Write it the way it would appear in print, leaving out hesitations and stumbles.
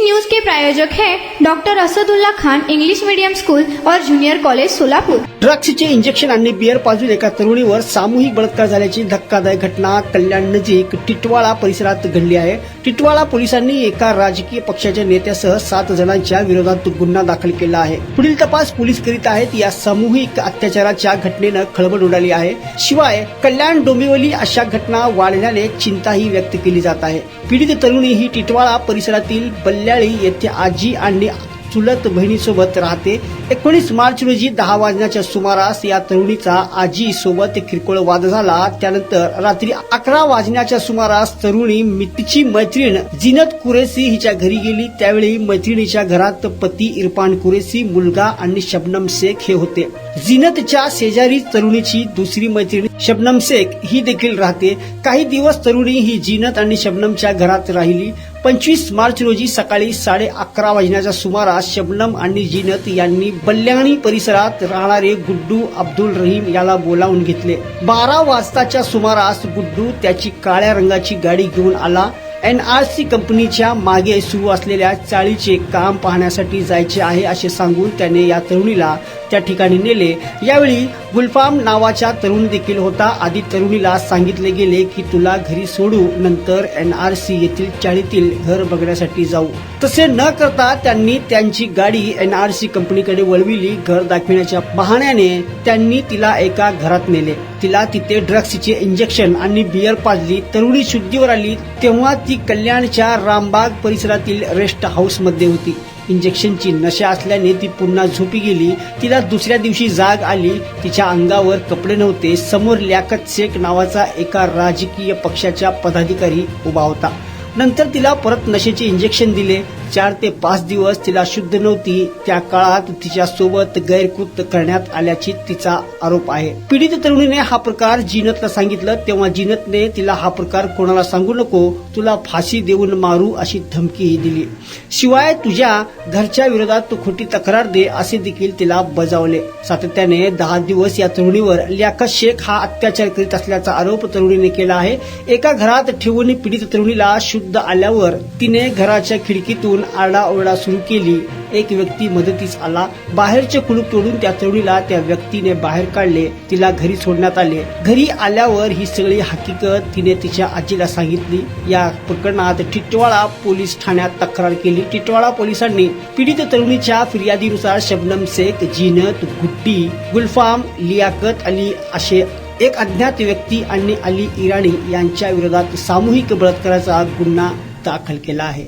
News के प्रायोजक हैं doctor Asadullah Khan English medium school और जूनियर कॉलेज सोलापूर। ड्रग्सचे इंजेक्शन आणि बियर पाजून एका तरुणीवर सामूहिक बलात्कार झाल्याची धक्कादायक घटना कल्याण नजीक टिटवाळा परिसरात घडली आहे। टिटवाळा पोलिसांनी एका राजकीय पक्षाच्या नेत्यासह 7 जणांच्या विरोधात गुन्हा दाखल केला आहे। पुढील तपास पोलीस करीत आहेत। या सामूहिक अत्याचाराच्या घटनेनं खळबळ उडाली आहे। शिवाय कल्याण डोंबिवली अशा घटना वाढल्याने चिंताही व्यक्त केली जात आहे। पीडित तरुणी ही टिटवाळा परिसरातील बल्ल्याळी येथे आजी आणि चुलत बहिणीसोबत राहते। 19 मार्च रोजी 10 वाजण्याच्या सुमारास या तरुणीचा आजी सोबत किरकोळ वाद झाला। त्यानंतर रात्री 11 वाजण्याच्या सुमारास तरुणी तिची मैत्रीण जिनत कुरेशी हिच्या घरी गेली। त्यावेळी मैत्रिणीच्या घरात पती इरफान कुरेशी, मुलगा आणि शबनम शेख हे होते। जिनतच्या शेजारी तरुणीची दुसरी मैत्रीण शबनम शेख ही देखील राहते। काही दिवस तरुणी ही जिनत आणि शबनमच्या घरात राहिली। 25 मार्च रोजी सकाळी 11:30 वाजण्याच्या सुमारास शबनम आणि जिनत यांनी बल्ल्याणी परिसरात राहणारे गुड्डू अब्दुल रहीम याला बोलावून घेतले। 12 वाजताच्या सुमारास गुड्डू त्याची काळ्या रंगाची गाडी घेऊन आला। NRC कंपनीच्या मागे सुरू असलेल्या चाळीचे काम पाहण्यासाठी जायचे आहे असे सांगून त्याने या तरुणीला त्या ठिकाणी नेले। यावेळी गुलफाम नावाचा तरुण देखील होता। आधी तरुणीला सांगितले गेले की तुला घरी सोडू, नंतर NRC येथील चाळीतील घर बघण्यासाठी जाऊ। तसे न करता त्यांनी त्यांची गाडी NRC कंपनीकडे वळविली। घर दाखविण्याच्या बहाण्याने त्यांनी तिला एका घरात नेले। तिला तिथे ड्रग्सचे इंजेक्शन आणि बियर पाजली। तरुणी शुद्धीवर आली तेव्हा ती कल्याणच्या रामबाग परिसरातील रेस्ट हाऊस मध्ये होती। इंजेक्शनची नशा असल्याने ती पुन्हा झोपी गेली। तिला दुसऱ्या दिवशी जाग आली। तिच्या अंगावर कपडे नव्हते। समोर लियाकत शेख नावाचा एका राजकीय पक्षाचा पदाधिकारी उभा होता। नंतर तिला परत नशेचे इंजेक्शन दिले। 4 ते 5 दिवस तिला शुद्ध नव्हती। त्या काळात तिच्या सोबत गैरकृत्य करण्यात आल्याची तिचा आरोप आहे। पीडित तरुणीने हा प्रकार जिनतला सांगितलं तेव्हा जिनतने तिला हा प्रकार कोणाला सांगू नको, तुला फाशी देऊन मारू अशी धमकीही दिली। शिवाय तुझ्या घरच्या विरोधात तू खोटी तक्रार दे असे देखील तिला बजावले। सातत्याने 10 दिवस या तरुणीवर लियाकत शेख हा अत्याचार करीत असल्याचा आरोप तरुणीने केला आहे। एका घरात ठेवून पीडित तरुणीला शुद्ध आल्यावर तिने घराच्या खिडकीतून आरडाओरडा सुरू केली। एक व्यक्ती मदतीस आला। बाहेरचे कुलूप तोडून त्या तरुणीला त्या व्यक्तीने बाहेर काढले। तिला घरी सोडण्यात आले। घरी आल्यावर ही सगळी हकीकत तिने तिच्या आजीला सांगितली। या प्रकरणात टिटवाळा पोलीस ठाण्यात तक्रार केली। टिटवाळा पोलिसांनी पीडित तरुणीच्या फिर्यादीनुसार शबनम शेख, जिनत, गुड्डी, गुलफाम, लियाकत अली असे एक अज्ञात व्यक्ती आणि अली इराणी यांच्या विरोधात सामूहिक बलात्काराचा गुन्हा दाखल केला आहे।